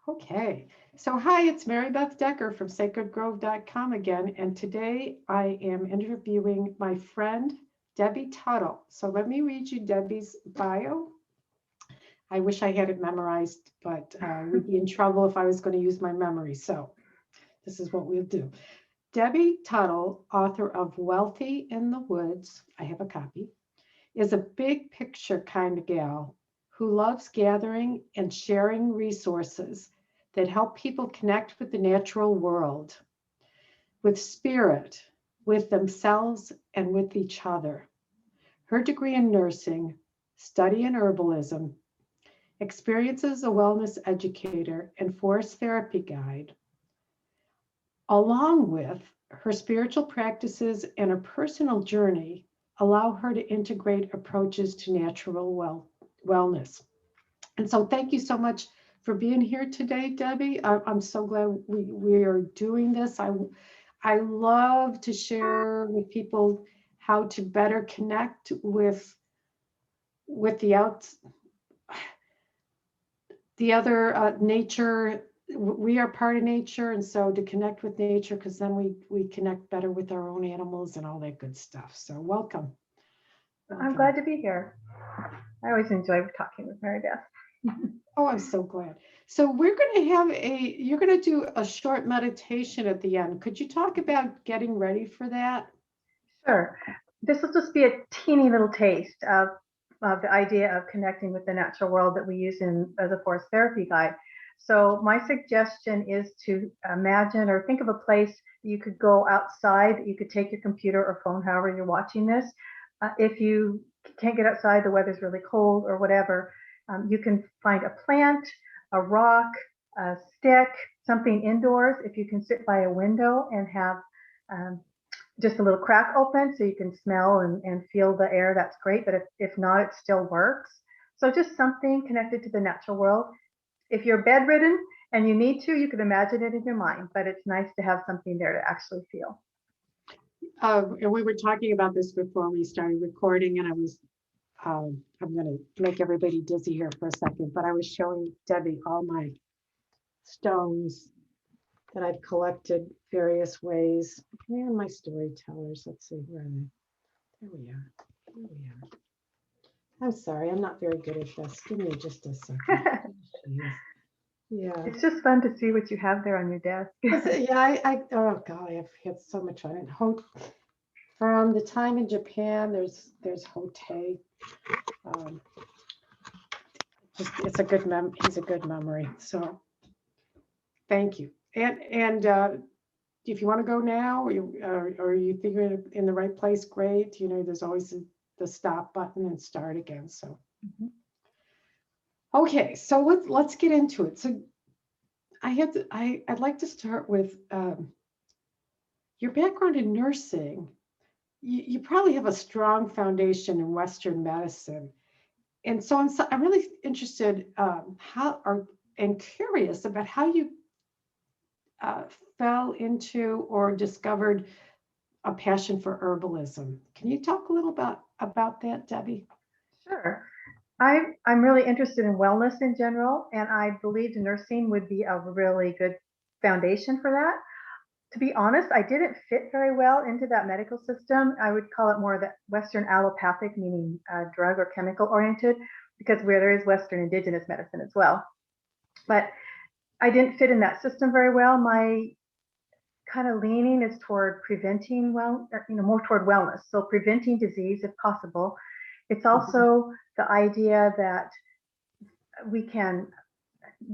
Okay, so hi, it's Mary Beth Decker from sacredgrove.com again, and today I am interviewing my friend Debbie Tuttle. So let me read you Debbie's bio. I wish I had it memorized, but we'd be in trouble if I was going to use my memory. So this is what we'll do. Debbie Tuttle, author of Wealthy in the Woods, I have a copy, is a big picture kind of gal who loves gathering and sharing resources that help people connect with the natural world, with spirit, with themselves, and with each other. Her degree in nursing, study in herbalism, experience as a wellness educator and forest therapy guide, along with her spiritual practices and a personal journey, allow her to integrate approaches to natural wellness. And so thank you so much for being here today, Debbie. I'm so glad we are doing this. I love to share with people how to better connect with the other nature. We are part of nature, and so to connect with nature, because then we connect better with our own animals and all that good stuff. So welcome. I'm glad to be here. I always enjoy talking with Mary Beth. Oh, I'm so glad. So we're going to you're going to do a short meditation at the end. Could you talk about getting ready for that? Sure. This will just be a teeny little taste of the idea of connecting with the natural world that we use as a forest therapy guide. So my suggestion is to imagine or think of a place you could go outside. You could take your computer or phone, however you're watching this. If you can't get outside, the weather's really cold or whatever, you can find a plant, a rock, a stick, something indoors. If you can sit by a window and have um, just a little crack open so you can smell and feel the air, that's great. But if not, it still works. So just something connected to the natural world. If you're bedridden and you need to, you can imagine it in your mind, but it's nice to have something there to actually feel. And we were talking about this before we started recording, and I'm going to make everybody dizzy here for a second, but I was showing Debbie all my stones that I've collected various ways. And my storytellers. Let's see, where are they? There we are. There we are. I'm sorry, I'm not very good at this. Give me just a second. Jeez. Yeah. It's just fun to see what you have there on your desk. Yeah, oh God, I've had so much fun. And from the time in Japan, there's Hote. Um, just it's a good he's a good memory. So thank you. And if you want to go now, or you think you're in the right place, great. You know, there's always the stop button and start again. So Mhm. okay, so let's get into it. So I'd like to start with your background in nursing. You probably have a strong foundation in Western medicine, and so I'm really interested and curious about how you uh, fell into or discovered a passion for herbalism. Can you talk a little about that, Debbie? Sure. I'm really interested in wellness in general, and I believed nursing would be a really good foundation for that. To be honest, I didn't fit very well into that medical system. I would call it more the Western allopathic, meaning drug or chemical oriented, because where there is Western indigenous medicine as well. But I didn't fit in that system very well. My kind of leaning is toward preventing more toward wellness. So preventing disease if possible. It's Mhm. also the idea that we can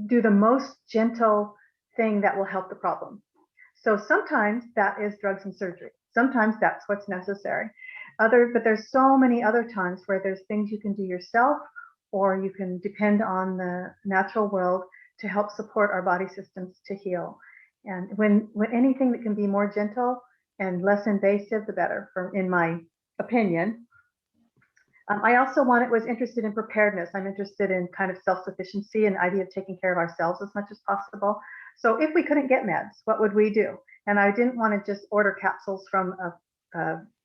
do the most gentle thing that will help the problem. So sometimes that is drugs and surgery. Sometimes that's what's necessary. But there's so many other times where there's things you can do yourself, or you can depend on the natural world to help support our body systems to heal. And when anything that can be more gentle and less invasive, the better, in my opinion. I also was interested in preparedness. I'm interested in kind of self-sufficiency and the idea of taking care of ourselves as much as possible. So if we couldn't get meds, what would we do? And I didn't want to just order capsules from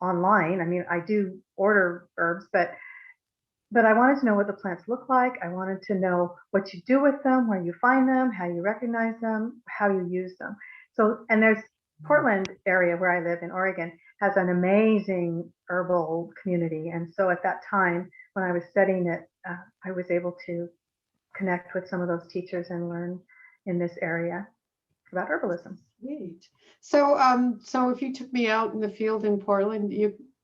online. I mean, I do order herbs, but but I wanted to know what the plants look like. I wanted to know what you do with them, where you find them, how you recognize them, how you use them. So, and there's Portland area where I live in Oregon has an amazing herbal community. And so at that time, when I was studying it, I was able to connect with some of those teachers and learn in this area about herbalism. Sweet. So, so if you took me out in the field in Portland,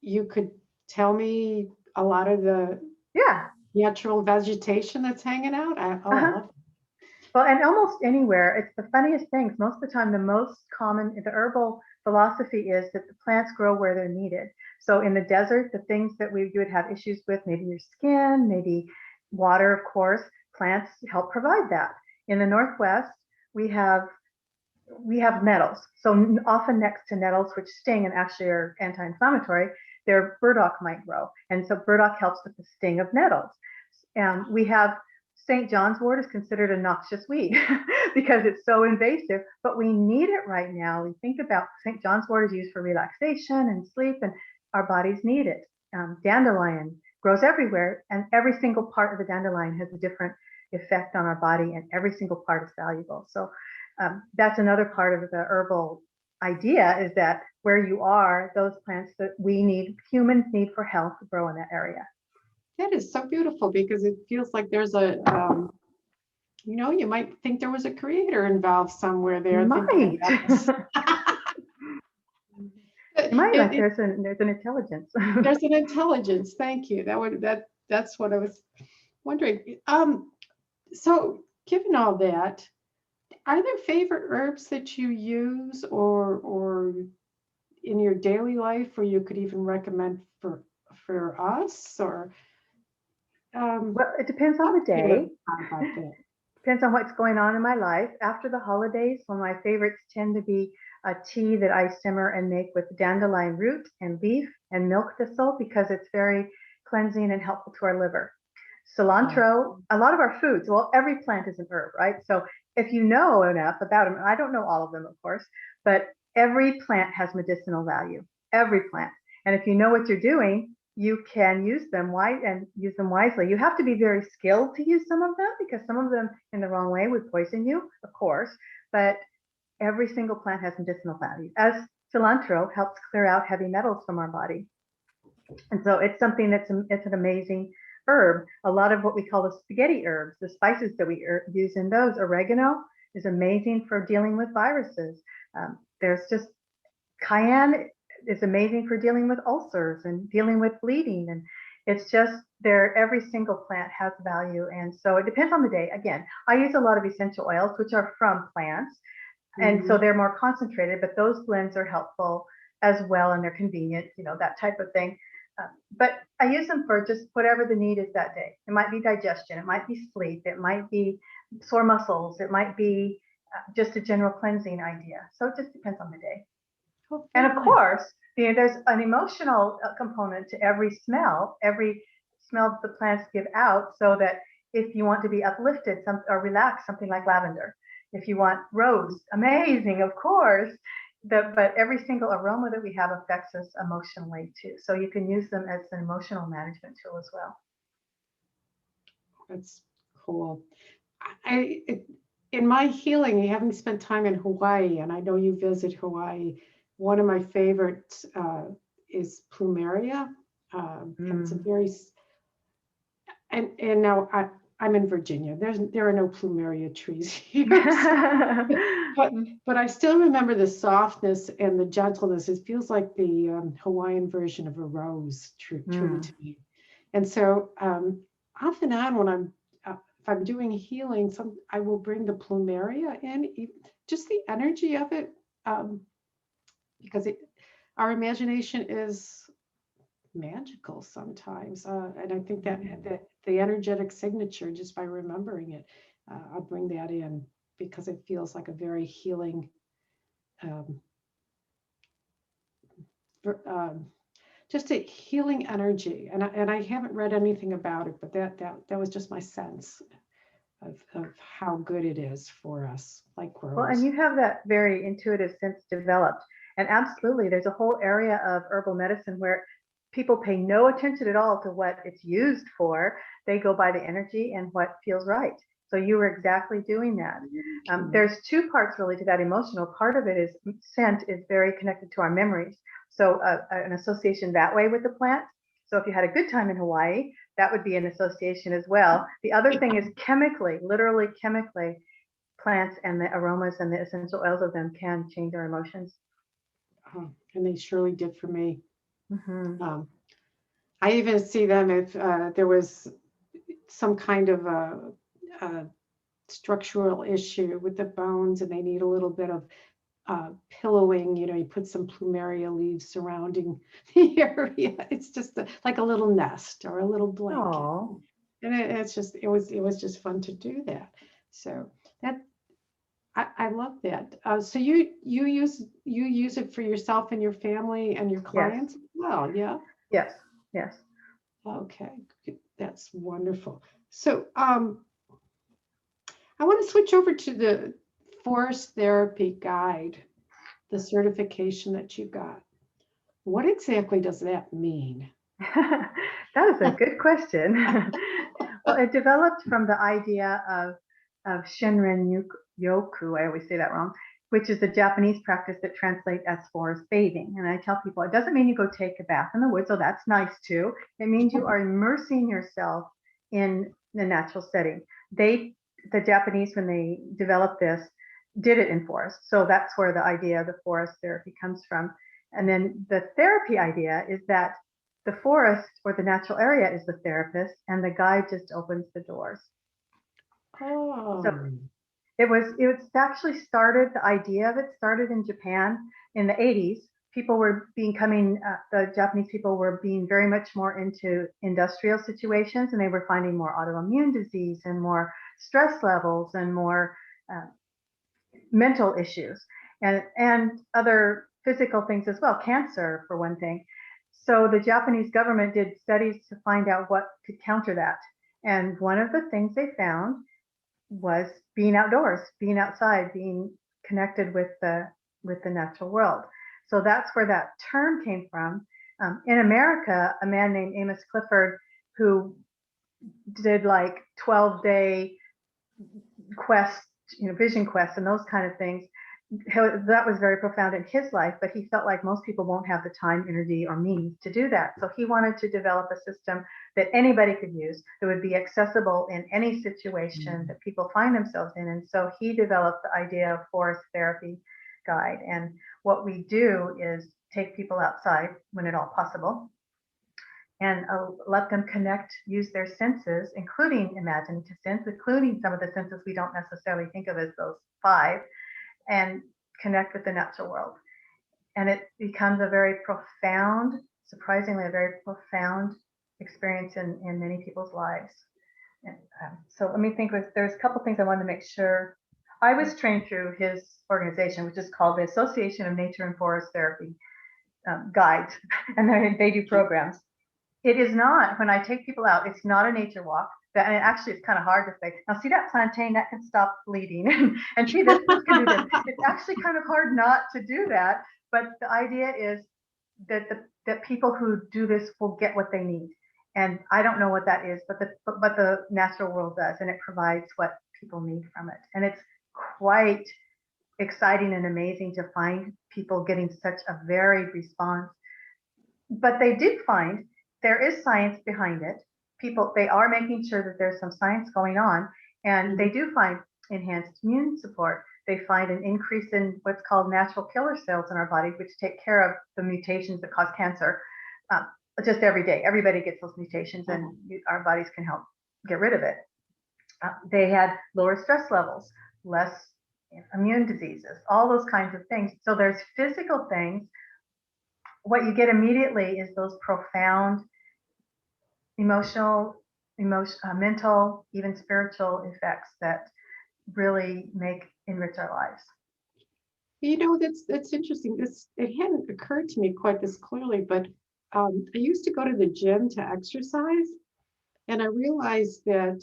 you could tell me a lot of the Yeah. natural vegetation that's hanging out. I love it. Well, and almost anywhere, it's the funniest things. Most of the time, the most common, the herbal philosophy is that the plants grow where they're needed. So in the desert, the things that you would have issues with, maybe your skin, maybe water, of course, plants help provide that. In the Northwest, we have nettles. So often next to nettles, which sting and actually are anti-inflammatory, their burdock might grow. And so burdock helps with the sting of nettles. We have St. John's wort is considered a noxious weed because it's so invasive, but we need it right now. We think about St. John's wort is used for relaxation and sleep, and our bodies need it. Dandelion grows everywhere, and every single part of the dandelion has a different effect on our body, and every single part is valuable. So that's another part of the herbal idea, is that where you are, those plants that humans need for health grow in that area. That is so beautiful because it feels like there's a, you might think there was a creator involved somewhere there. You might. You might, like there's an intelligence. There's an intelligence. Thank you. That's what I was wondering. So given all that, are there favorite herbs that you use or in your daily life, or you could even recommend for us? Or well, it depends on the day. Depends on what's going on in my life. After the holidays, one of my favorites tend to be a tea that I simmer and make with dandelion root and leaf and milk thistle, because it's very cleansing and helpful to our liver. Cilantro, a lot of our foods, well, every plant is an herb, right? So if you know enough about them, I don't know all of them, of course, but every plant has medicinal value, every plant. And if you know what you're doing, you can use them wisely. You have to be very skilled to use some of them, because some of them in the wrong way would poison you, of course, but every single plant has medicinal value, as cilantro helps clear out heavy metals from our body. And so it's something it's an amazing herb. A lot of what we call the spaghetti herbs, the spices that we use in those, oregano is amazing for dealing with viruses. There's just cayenne is amazing for dealing with ulcers and dealing with bleeding. And it's just every single plant has value. And so it depends on the day. Again, I use a lot of essential oils, which are from plants. And so they're more concentrated, but those blends are helpful as well, and they're convenient, that type of thing. But I use them for just whatever the need is that day. It might be digestion, it might be sleep, it might be sore muscles, it might be just a general cleansing idea. So it just depends on the day. Oh, and of course, there's an emotional component to every smell that the plants give out, so that if you want to be uplifted or relaxed, something like lavender. If you want rose, amazing, of course. But every single aroma that we have affects us emotionally too. So you can use them as an emotional management tool as well. That's cool. In my healing, having spent time in Hawaii, and I know you visit Hawaii, one of my favorites is plumeria. It's a very, and now I'm in Virginia. There are no plumeria trees here, but I still remember the softness and the gentleness. It feels like the Hawaiian version of a rose, true to me. And so off and on, when if I'm doing healing, I will bring the plumeria in, just the energy of it, because our imagination is magical sometimes, and I think that the energetic signature, just by remembering it, I'll bring that in, because it feels like a very healing, just a healing energy. And I haven't read anything about it, but that was just my sense of how good it is for us, like rose. Well, and you have that very intuitive sense developed, and absolutely, there's a whole area of herbal medicine where people pay no attention at all to what it's used for. They go by the energy and what feels right. So you were exactly doing that. There's two parts really to that emotional. Part of it is scent is very connected to our memories. So an association that way with the plant. So if you had a good time in Hawaii, that would be an association as well. The other thing is chemically, literally chemically, plants and the aromas and the essential oils of them can change our emotions. And they surely did for me. Mm-hmm. I even see them if there was some kind of a structural issue with the bones and they need a little bit of pillowing, you put some plumeria leaves surrounding the area. It's just like a little nest or a little blanket. Aww. And it was just fun to do that. So that I love that. So you use it for yourself and your family and your clients as well, yeah? Yes. Okay, that's wonderful. So I want to switch over to the Forest Therapy Guide, the certification that you got. What exactly does that mean? That is a good question. Well, it developed from the idea of shinrin-yoku, I always say that wrong, which is the Japanese practice that translates as forest bathing. And I tell people, it doesn't mean you go take a bath in the woods, so that's nice too. It means you are immersing yourself in the natural setting. The Japanese, when they developed this, did it in forests. So that's where the idea of the forest therapy comes from. And then the therapy idea is that the forest or the natural area is the therapist and the guide just opens the doors. Oh. So it's actually started, the idea of it started in Japan in the 80s. People were the Japanese people were being very much more into industrial situations, and they were finding more autoimmune disease and more stress levels and more mental issues and other physical things as well, cancer for one thing. So the Japanese government did studies to find out what could counter that. And one of the things they found was being outdoors, being outside, being connected with the natural world. So that's where that term came from. In America, a man named Amos Clifford, who did like 12-day quests, vision quests and those kind of things, that was very profound in his life, but he felt like most people won't have the time, energy, or means to do that. So he wanted to develop a system that anybody could use that would be accessible in any situation that people find themselves in. And so he developed the idea of Forest Therapy Guide. And what we do is take people outside when at all possible and let them connect, use their senses, including imaginative sense, including some of the senses we don't necessarily think of as those 5, and connect with the natural world. And it becomes a very profound, surprisingly, a very profound experience in many people's lives. And, so let me think, there's a couple things I wanted to make sure. I was trained through his organization, which is called the Association of Nature and Forest Therapy Guides, and they do programs. It is not, when I take people out, it's not a nature walk. And actually, it's kind of hard to say, now see that plantain, that can stop bleeding. And see, this can do this. It's actually kind of hard not to do that. But the idea is that that people who do this will get what they need. And I don't know what that is, but the natural world does, and it provides what people need from it. And it's quite exciting and amazing to find people getting such a varied response. But they did find there is science behind it. They are making sure that there's some science going on, and they do find enhanced immune support. They find an increase in what's called natural killer cells in our body, which take care of the mutations that cause cancer. Just every day, everybody gets those mutations, and our bodies can help get rid of it. They had lower stress levels, less immune diseases, all those kinds of things. So there's physical things. What you get immediately is those profound emotional, mental, even spiritual effects that really enrich our lives. That's interesting. It hadn't occurred to me quite this clearly, but I used to go to the gym to exercise, and I realized that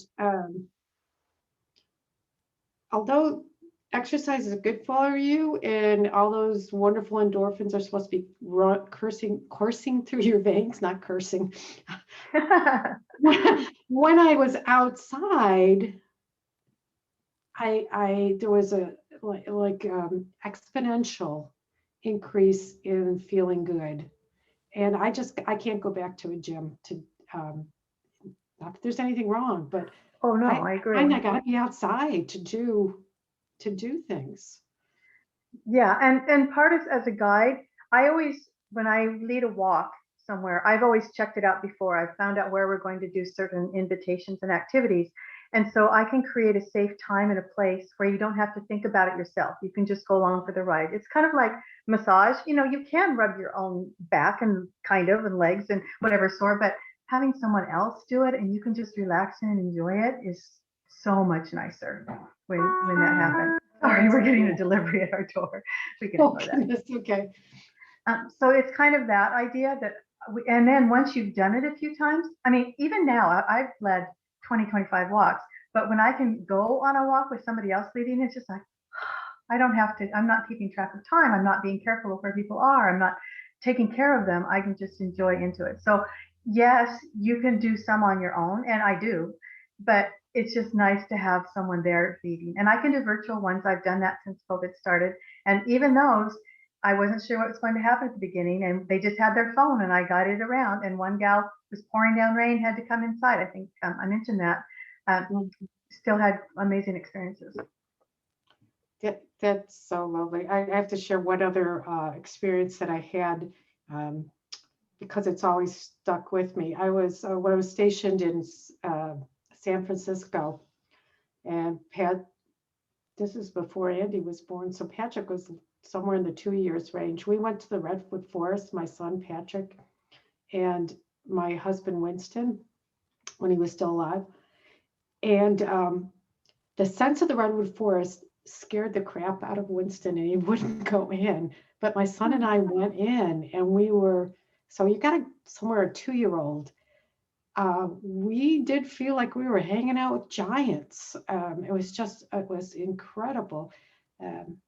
although exercise is good for you, and all those wonderful endorphins are supposed to be coursing through your veins, not cursing. When I was outside, I there was a exponential increase in feeling good, and I can't go back to a gym to not that there's anything wrong, but Oh no, I I find agree. I gotta be outside to do things. Yeah, and part is as a guide, I always when I lead a walk somewhere, I've always checked it out before. I've found out where we're going to do certain invitations and activities. And so I can create a safe time and a place where you don't have to think about it yourself. You can just go along for the ride. It's kind of like massage. You know, you can rub your own back and kind of and legs and whatever sore, but having someone else do it and you can just relax and enjoy it is so much nicer when that happens. Sorry, we're getting a delivery at our door. We can Oh ignore that. goodness, okay. So it's kind of that idea that, and then once you've done it a few times, I mean, even now I've led 20, 25 walks, but when I can go on a walk with somebody else leading, it's just like, I don't have to, I'm not keeping track of time. I'm not being careful of where people are. I'm not taking care of them. I can just enjoy into it. So yes, you can do some on your own, and I do, but it's just nice to have someone there leading. And I can do virtual ones. I've done that since COVID started. And even those, I wasn't sure what was going to happen at the beginning, and they just had their phone, and I guided around. And one gal was pouring down rain, had to come inside. I think I mentioned that. Mm, Still had amazing experiences. that's so lovely. I have to share one other experience that I had, because it's always stuck with me. I was when I was stationed in San Francisco, and this is before Andy was born, so Patrick was somewhere in the 2 years range. We went to the Redwood Forest, my son Patrick and my husband Winston, when he was still alive. And the sense of the Redwood Forest scared the crap out of Winston, and he wouldn't go in. But my son and I went in, and we were, so you got somewhere a 2-year-old. We did feel like we were hanging out with giants. It was incredible. Um,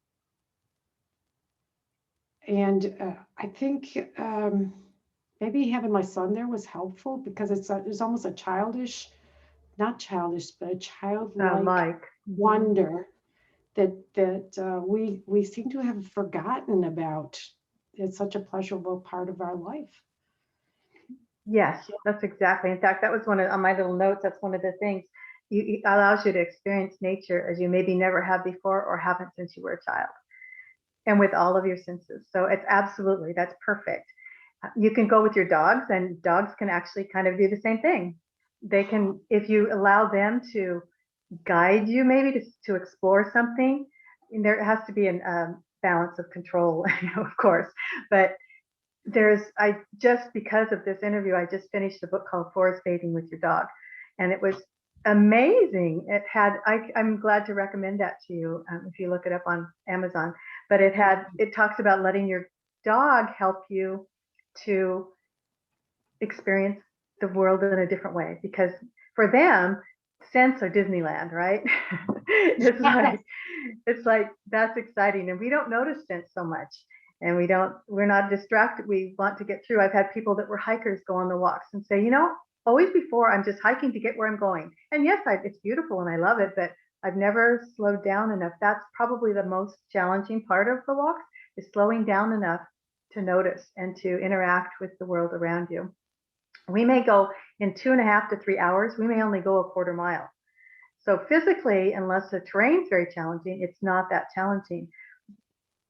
and I think maybe having my son there was helpful, because it's almost a childish, not childish, but a childlike Like, wonder that we seem to have forgotten about. It's such a pleasurable part of our life. yes, that's exactly. In fact, that was one of on my little notes. That's one of the things it allows you to experience nature as you maybe never have before or haven't since you were a child, and with all of your senses. So it's absolutely that's perfect. You can go with your dogs, and dogs can actually kind of do the same thing. They can, if you allow them to guide you, maybe to explore something. And there has to be a balance of control, of course, but I just because of this interview, I just finished a book called Forest Bathing with Your Dog, and it was amazing. I'm glad to recommend that to you if you look it up on Amazon. But it talks about letting your dog help you to experience the world in a different way, because for them, scents are Disneyland, right? Yes. It's like that's exciting, and we don't notice scents so much, and we're not distracted. We want to get through. I've had people that were hikers go on the walks and say, always before I'm just hiking to get where I'm going, and yes, it's beautiful and I love it, but I've never slowed down enough. That's probably the most challenging part of the walks, is slowing down enough to notice and to interact with the world around you. We may go in 2.5 to 3 hours, we may only go a quarter mile. So physically, unless the terrain's very challenging, it's not that challenging.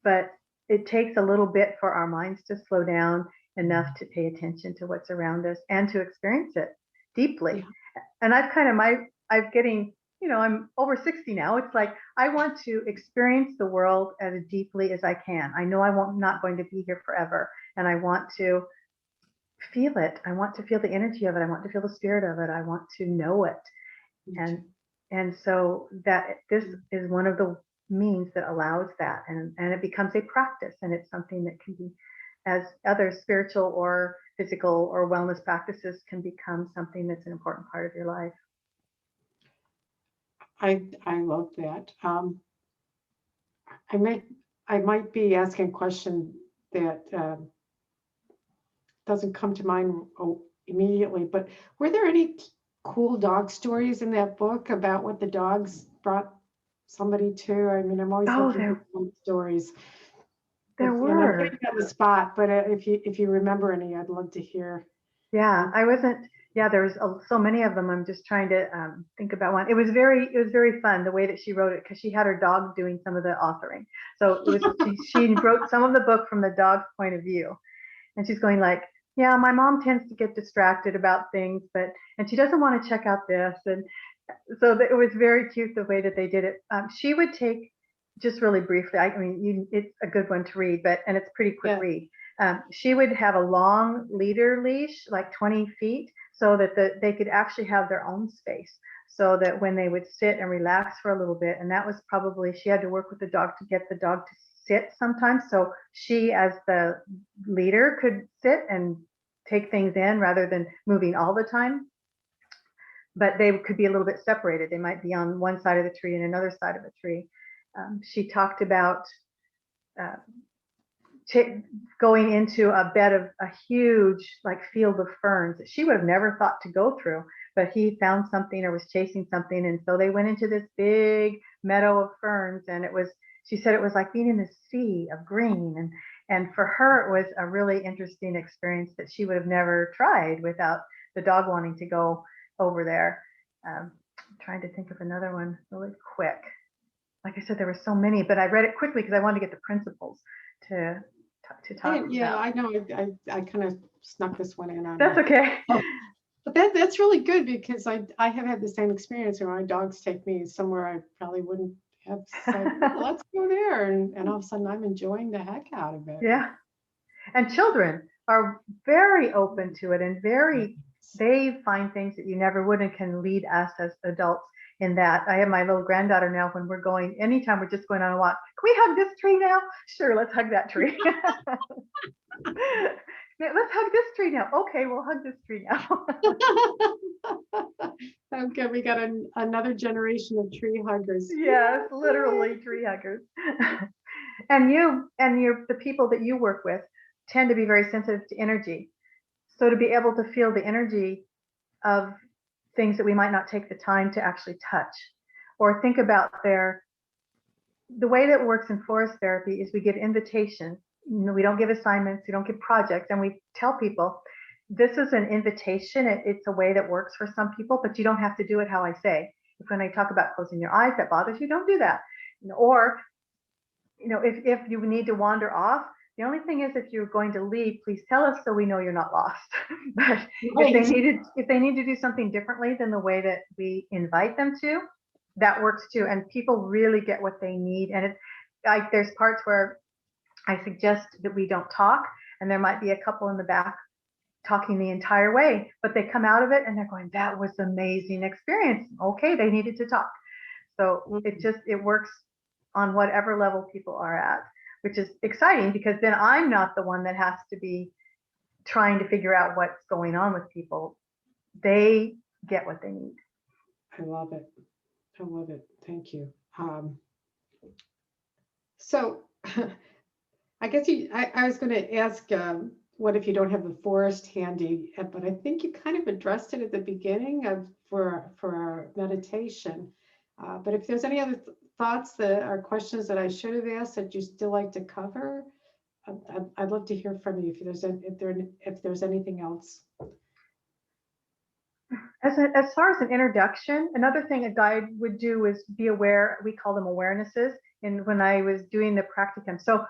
But it takes a little bit for our minds to slow down enough to pay attention to what's around us and to experience it deeply. Yeah. And I'm getting, I'm over 60 now. It's like I want to experience the world as deeply as I can. I know not going to be here forever, and I want to feel it. I want to feel the energy of it. I want to feel the spirit of it. I want to know it. And so that this is one of the means that allows that, and it becomes a practice, and it's something that can be, as other spiritual or physical or wellness practices, can become something that's an important part of your life. I love that. I might be asking a question that doesn't come to mind immediately, but were there any cool dog stories in that book about what the dogs brought somebody to? I mean, I'm always Oh, looking for fun stories. there And I'm were. putting you on the spot, but if you remember any, I'd love to hear. Yeah, I wasn't. Yeah, there was so many of them. I'm just trying to think about one. It was very fun the way that she wrote it because she had her dog doing some of the authoring. So it was she wrote some of the book from the dog's point of view, and she's going like, yeah, my mom tends to get distracted about things, and she doesn't want to check out this, and so it was very cute the way that they did it. She would take just really briefly. I mean, it's a good one to read, and it's pretty quick Yeah. read. She would have a long leader leash, like 20 feet, so that they could actually have their own space. So that when they would sit and relax for a little bit, and that was probably she had to work with the dog to get the dog to sit sometimes. So she, as the leader, could sit and take things in rather than moving all the time. But they could be a little bit separated. They might be on one side of the tree and another side of the tree. She talked about uh, going into a bed of a huge like field of ferns that she would have never thought to go through, but he found something or was chasing something, and so they went into this big meadow of ferns, and she said it was like being in a sea of green, and for her it was a really interesting experience that she would have never tried without the dog wanting to go over there. I'm trying to think of another one really quick. Like I said, there were so many, but I read it quickly because I wanted to get the principles to talk Yeah, about. I know. I kind of snuck this one in on That's you. okay. Oh, but that's really good because I have had the same experience where my dogs take me somewhere I probably wouldn't have said, "Oh, let's go there," and all of a sudden I'm enjoying the heck out of it. Yeah. And children are very open to it and they find things that you never would and can lead us as adults in that. I have my little granddaughter now when we're going, anytime we're just going on a walk, can we hug this tree now? Sure, let's hug that tree. Let's hug this tree now. Okay, we'll hug this tree now. Okay, we got another generation of tree huggers. Yes, literally tree huggers. And the people that you work with tend to be very sensitive to energy. So to be able to feel the energy of things that we might not take the time to actually touch or think about the way that it works in forest therapy is we give invitations. We don't give assignments, we don't give projects, and we tell people this is an invitation. It's a way that works for some people, but you don't have to do it how I say. If when I talk about closing your eyes, that bothers you, don't do that. Or, if you need to wander off, the only thing is if you're going to leave, please tell us so we know you're not lost. But if they need to do something differently than the way that we invite them to, that works too. And people really get what they need. And there's parts where I suggest that we don't talk, and there might be a couple in the back talking the entire way, but they come out of it and they're going, that was an amazing experience. Okay, they needed to talk. So it works on whatever level people are at, which is exciting because then I'm not the one that has to be trying to figure out what's going on with people. They get what they need. I love it. I love it. Thank you. So I guess I was going to ask, what if you don't have the forest handy? But I think you kind of addressed it at the beginning for our meditation. But if there's any other thoughts that are questions that I should have asked that you still like to cover, I'd love to hear from you if there's anything else. As far as an introduction, another thing a guide would do is be aware. We call them awarenesses. And when I was doing the practicum, so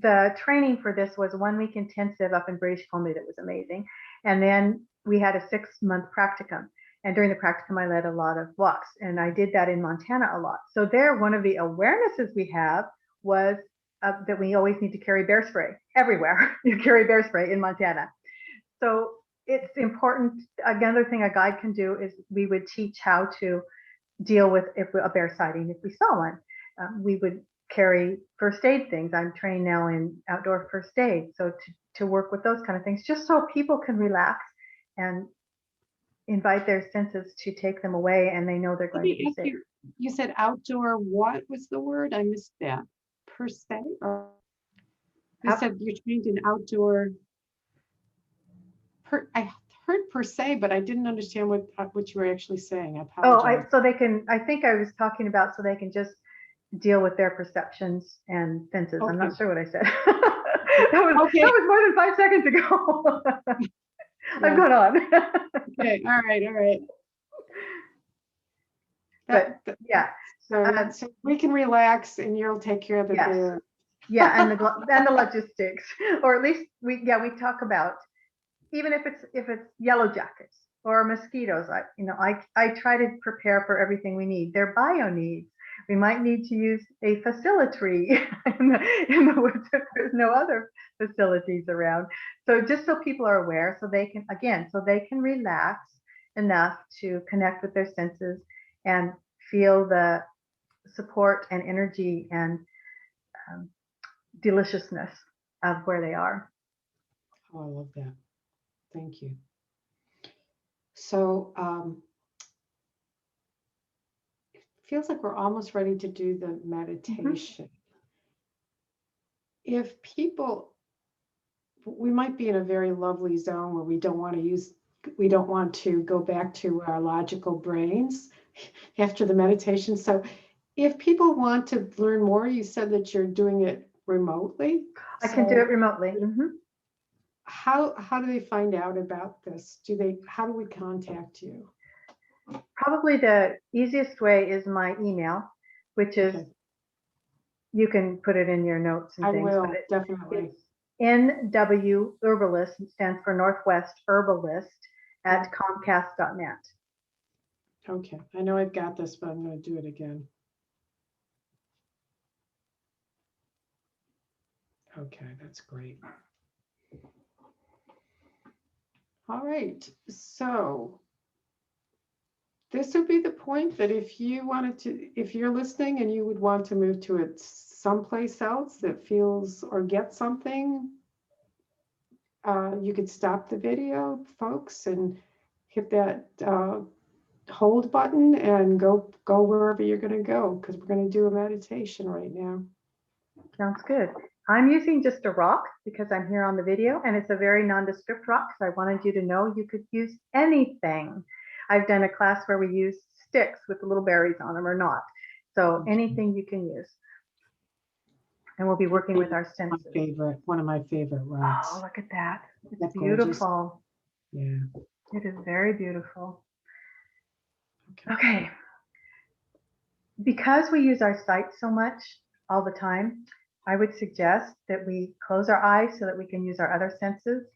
the training for this was 1 week intensive up in British Columbia. That was amazing. And then we had a 6-month practicum. And during the practicum, I led a lot of walks, and I did that in Montana a lot. So there, one of the awarenesses we have was that we always need to carry bear spray everywhere. You carry bear spray in Montana. So it's important. Another thing a guide can do is we would teach how to deal with a bear sighting if we saw one. We would carry first aid things. I'm trained now in outdoor first aid, so to work with those kind of things, just so people can relax and invite their senses to take them away, and they know they're going to be safe. You said outdoor. What was the word? I missed that. per se? Or you said you're trained in outdoor. I heard per se, but I didn't understand what you were actually saying. I apologize. so they can, I think I was talking about so they can just deal with their perceptions and senses. I'm Okay. not sure what I said. That was more than 5 seconds ago. I'm going on. Okay, all right. But yeah. So we can relax and you'll take care of the Yes. bear. Yeah, and the logistics, or at least we talk about, even if it's yellow jackets or mosquitoes. I try to prepare for everything we need. Their bio needs. We might need to use a facility in the woods if there's no other facilities around. So just so people are aware, so they can relax enough to connect with their senses and feel the support and energy and deliciousness of where they are. Oh, I love that. Thank you. So it feels like we're almost ready to do the meditation. Mm-hmm. If people, we might be in a very lovely zone where we don't want to go back to our logical brains after the meditation. So if people want to learn more, you said that you're doing it remotely. I can do it remotely. Mm-hmm. How do they find out about this? How do we contact you? Probably the easiest way is my email, which is, you can put it in your notes and things. I will, definitely. It's NW Herbalist, it stands for Northwest Herbalist, at Comcast.net. Okay, I know I've got this, but I'm going to do it again. Okay, that's great. All right, so this would be the point that if you're listening and you would want to move to it someplace else that feels or get something, you could stop the video, folks, and hit that hold button and go wherever you're going to go, because we're going to do a meditation right now. Sounds good. I'm using just a rock because I'm here on the video, and it's a very nondescript rock, so I wanted you to know you could use anything. I've done a class where we use sticks with the little berries on them or not. So anything you can use. And we'll be working with our senses. One of my favorite rocks. Oh, look at that. It's That's beautiful. Gorgeous. Yeah. It is very beautiful. Okay. Because we use our sight so much all the time, I would suggest that we close our eyes so that we can use our other senses.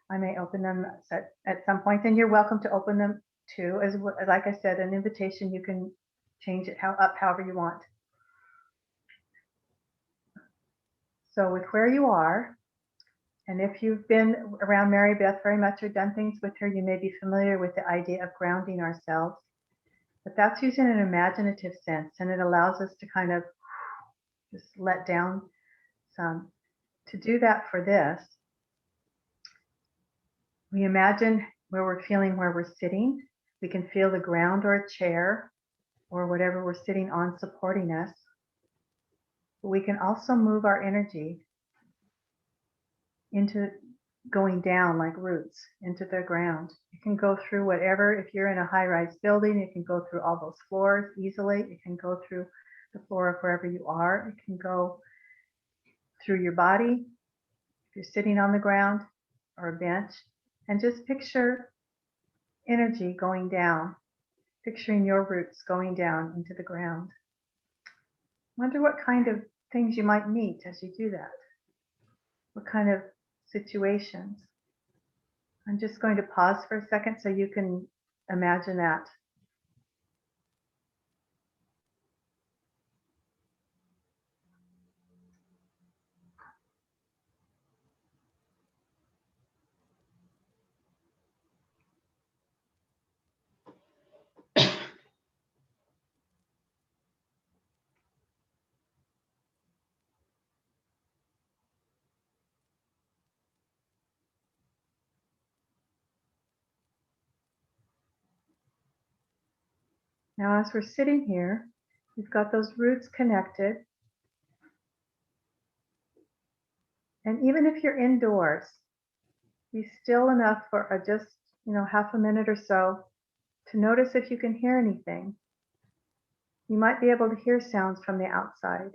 I may open them at some point, and you're welcome to open them too. As like I said, an invitation, you can change it up however you want. So with where you are, and if you've been around Mary Beth very much or done things with her, you may be familiar with the idea of grounding ourselves. But that's using an imaginative sense, and it allows us to kind of just let down some. To do that for this, we imagine where we're sitting. We can feel the ground or a chair or whatever we're sitting on supporting us. But we can also move our energy into going down like roots into the ground. You can go through whatever. If you're in a high-rise building, you can go through all those floors easily. You can go through the floor of wherever you are. It can go through your body if you're sitting on the ground or a bench, and just picture energy going down, picturing your roots going down into the ground. Wonder what kind of things you might meet as you do that. What kind of situations. I'm just going to pause for a second so you can imagine that. Now, as we're sitting here, we've got those roots connected. And even if you're indoors, be still enough for just, half a minute or so to notice if you can hear anything. You might be able to hear sounds from the outside.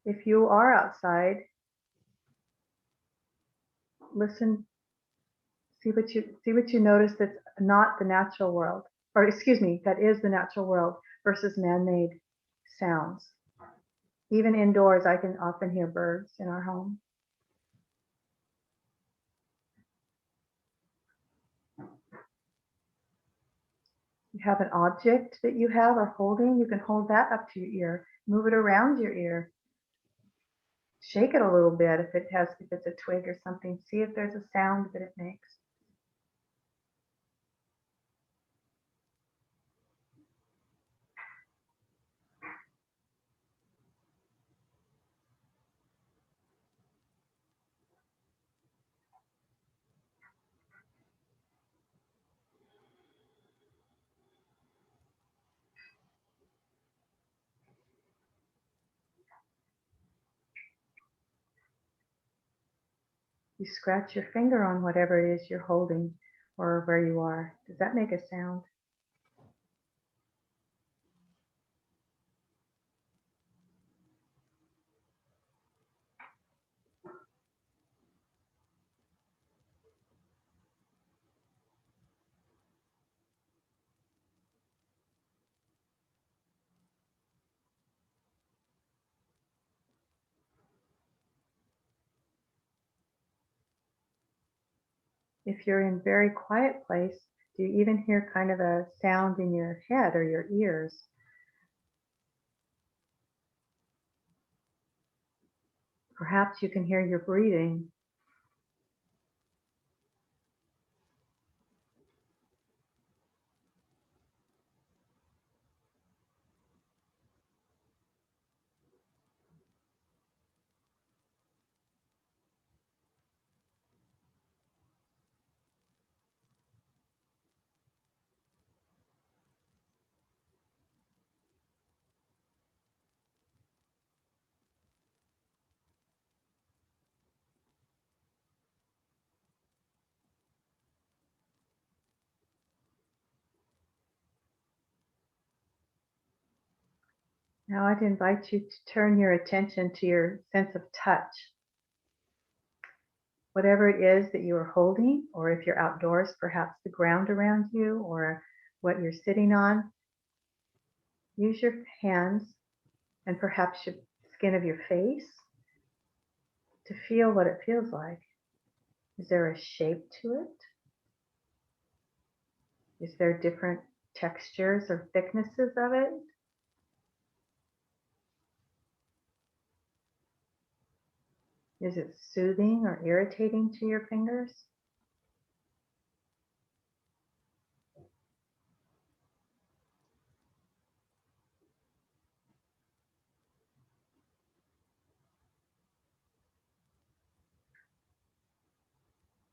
If you are outside, listen, see what you notice that's not the natural world, or excuse me, that is the natural world versus man-made sounds. Even indoors, I can often hear birds in our home. You have an object that you have or holding, you can hold that up to your ear, move it around your ear. Shake it a little bit if it's a twig or something. See if there's a sound that it makes. You scratch your finger on whatever it is you're holding or where you are. Does that make a sound? If you're in a very quiet place, do you even hear kind of a sound in your head or your ears? Perhaps you can hear your breathing. Now I'd invite you to turn your attention to your sense of touch. Whatever it is that you are holding, or if you're outdoors, perhaps the ground around you or what you're sitting on, use your hands and perhaps your skin of your face to feel what it feels like. Is there a shape to it? Is there different textures or thicknesses of it? Is it soothing or irritating to your fingers?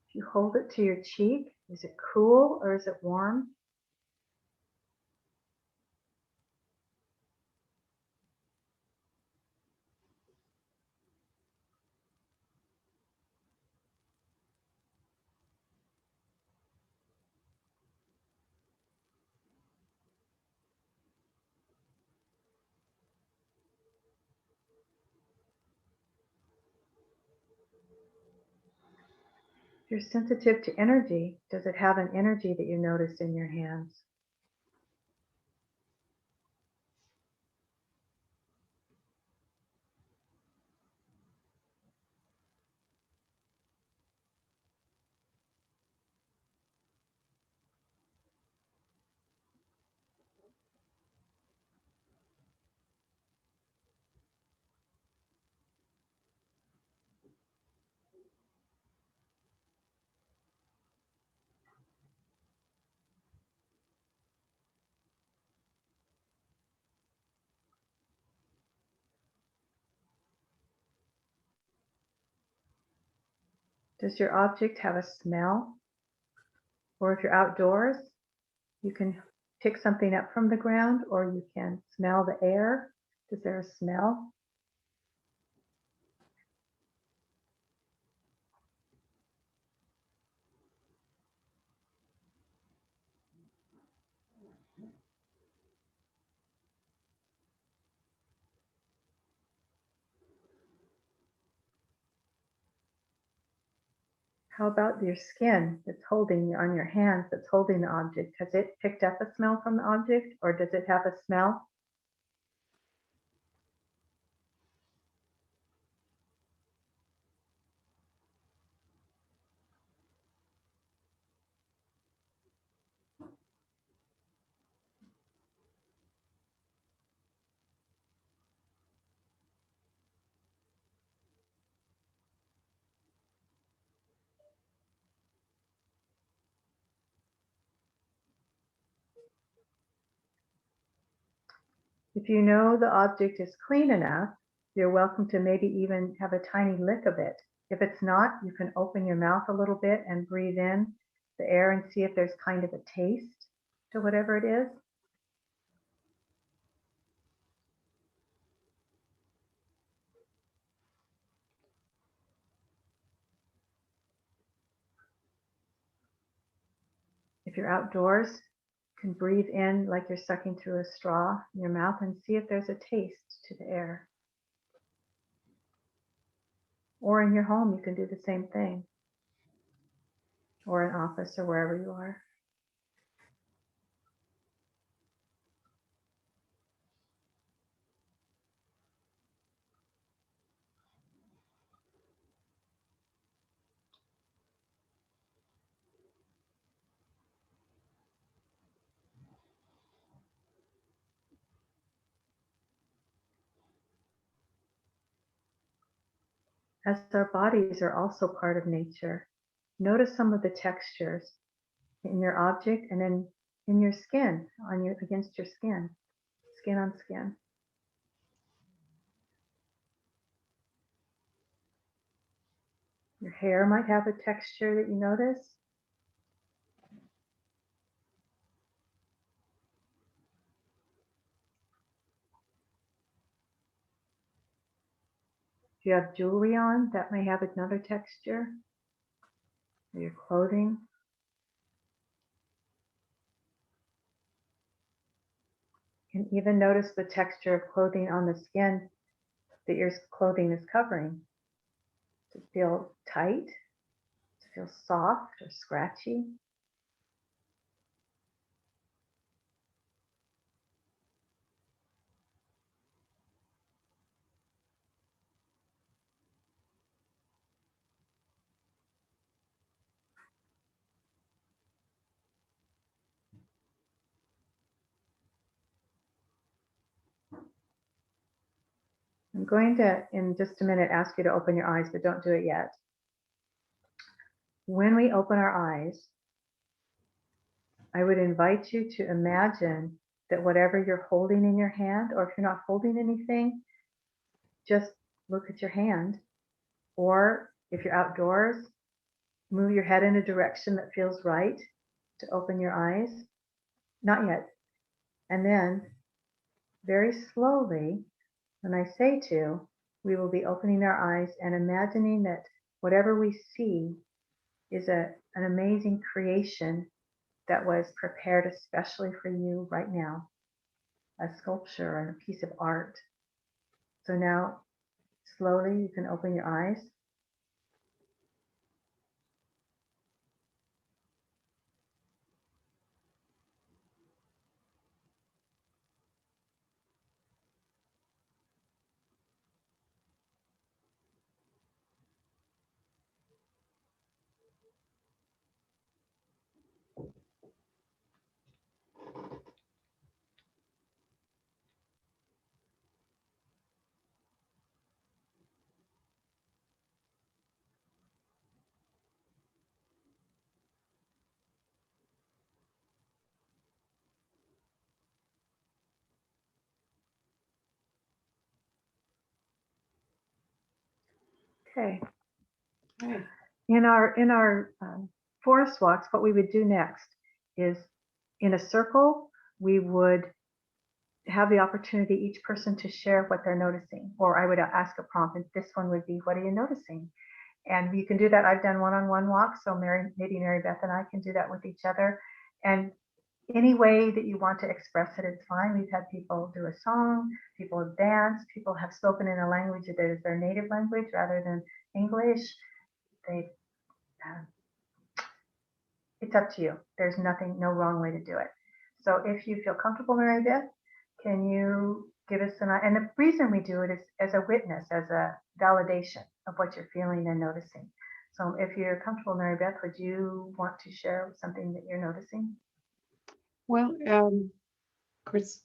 If you hold it to your cheek, is it cool or is it warm? If you're sensitive to energy, does it have an energy that you notice in your hands? Does your object have a smell? Or if you're outdoors, you can pick something up from the ground or you can smell the air. Is there a smell? How about your skin that's holding on your hands, that's holding the object? Has it picked up a smell from the object, or does it have a smell? If you know the object is clean enough, you're welcome to maybe even have a tiny lick of it. If it's not, you can open your mouth a little bit and breathe in the air and see if there's kind of a taste to whatever it is. If you're outdoors, you can breathe in like you're sucking through a straw in your mouth and see if there's a taste to the air. Or in your home, you can do the same thing. Or in office or wherever you are. As our bodies are also part of nature, notice some of the textures in your object and then in your skin, against your skin, skin on skin. Your hair might have a texture that you notice. If you have jewelry on, that may have another texture. Or your clothing. You can even notice the texture of clothing on the skin that your clothing is covering. Does it feel tight? Does it feel soft or scratchy? I'm going to, in just a minute, ask you to open your eyes, but don't do it yet. When we open our eyes, I would invite you to imagine that whatever you're holding in your hand, or if you're not holding anything, just look at your hand. Or if you're outdoors, move your head in a direction that feels right to open your eyes. Not yet. And then very slowly, when I say to, we will be opening our eyes and imagining that whatever we see is an amazing creation that was prepared especially for you right now, a sculpture and a piece of art. So now, slowly, you can open your eyes. Okay. Okay. In our forest walks, what we would do next is, in a circle, we would have the opportunity, each person, to share what they're noticing. Or I would ask a prompt, and this one would be, what are you noticing? And you can do that. I've done one-on-one walks, so maybe Mary Beth and I can do that with each other. And any way that you want to express it, it's fine. We've had people do a song, people have danced, people have spoken in a language that is their native language rather than English. They it's up to you. There's no wrong way to do it. So if you feel comfortable, Mary Beth, can you give us and the reason we do it is as a witness, as a validation of what you're feeling and noticing. So if you're comfortable, Mary Beth, would you want to share something that you're noticing? Well, of course,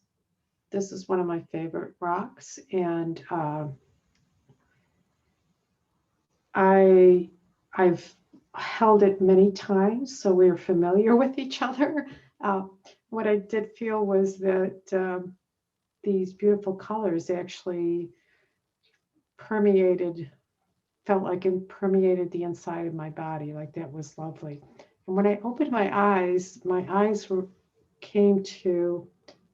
this is one of my favorite rocks, and I've held it many times, so we're familiar with each other. What I did feel was that these beautiful colors actually felt like it permeated the inside of my body. Like, that was lovely. And when I opened my eyes came to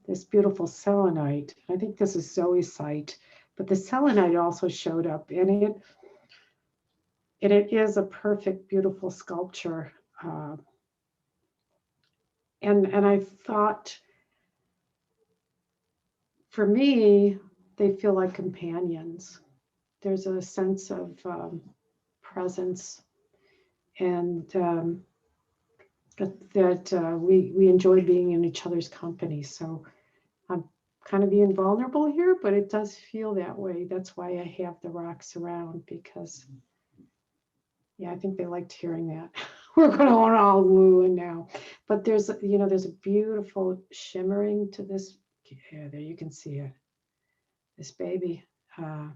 this beautiful selenite. I think this is Zoe's site, but the selenite also showed up, and it is a perfect, beautiful sculpture. And I thought, for me, they feel like companions. There's a sense of presence, and that we enjoy being in each other's company. So I'm kind of being vulnerable here, but it does feel that way. That's why I have the rocks around, because, yeah, I think they liked hearing that. We're going all woo now, but there's a beautiful shimmering to this. Yeah, there you can see it. This baby, and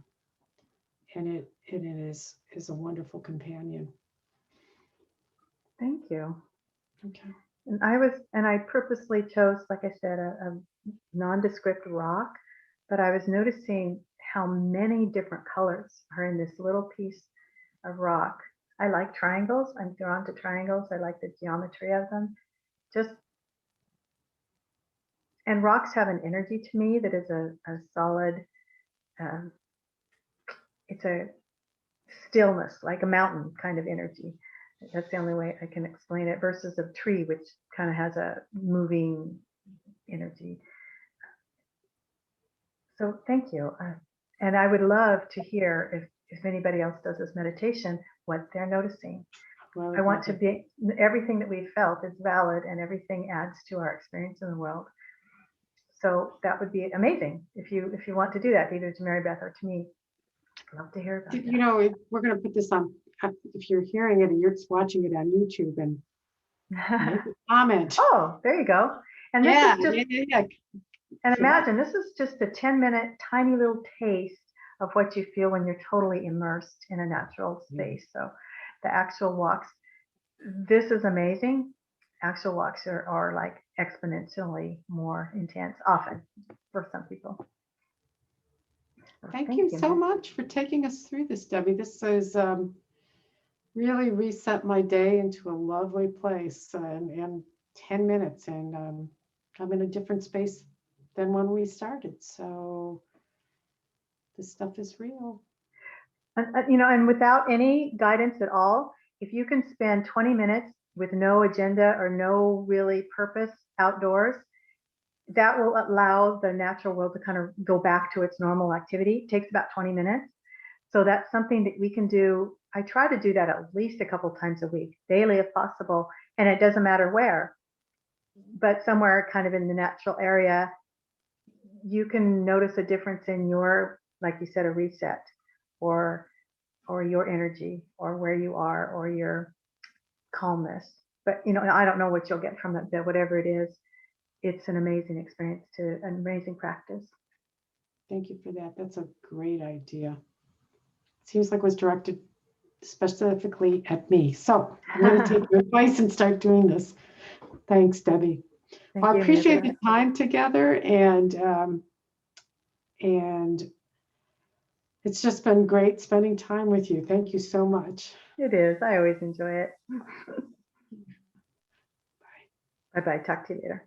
it is a wonderful companion. Thank you. Okay. And I purposely chose, like I said, a nondescript rock, but I was noticing how many different colors are in this little piece of rock. I like triangles. I'm drawn to triangles. I like the geometry of them. And rocks have an energy to me that is a solid, it's a stillness, like a mountain kind of energy. That's the only way I can explain it, versus a tree, which kind of has a moving energy. So thank you. And I would love to hear, if anybody else does this meditation, what they're noticing. Well, I want to be, everything that we've felt is valid, and everything adds to our experience in the world. So that would be amazing if you want to do that, either to Mary Beth or to me. I'd love to hear about that. We're going to put this on. If you're hearing it and you're watching it on YouTube, and make a comment. Oh, there you go. And yeah, this is just, yeah. And imagine this is just a 10-minute tiny little taste of what you feel when you're totally immersed in a natural space. So the actual walks, this is amazing. Actual walks are like exponentially more intense, often, for some people. So thank you so much for taking us through this, Debbie. This has really reset my day into a lovely place, and 10 minutes, and I'm in a different space than when we started. So this stuff is real. And without any guidance at all, if you can spend 20 minutes with no agenda or no really purpose outdoors, that will allow the natural world to kind of go back to its normal activity. It takes about 20 minutes. So that's something that we can do. I try to do that at least a couple times a week, daily if possible. And it doesn't matter where, but somewhere kind of in the natural area, you can notice a difference in your, like you said, a reset, or your energy, or where you are, or your calmness. But I don't know what you'll get from it, but whatever it is, it's an amazing experience, an amazing practice. Thank you for that. That's a great idea. Seems like it was directed specifically at me. So I'm going to take your advice and start doing this. Thanks, Debbie. Well, I appreciate the time together, and it's just been great spending time with you. Thank you so much. It is. I always enjoy it. Bye-bye. Talk to you later.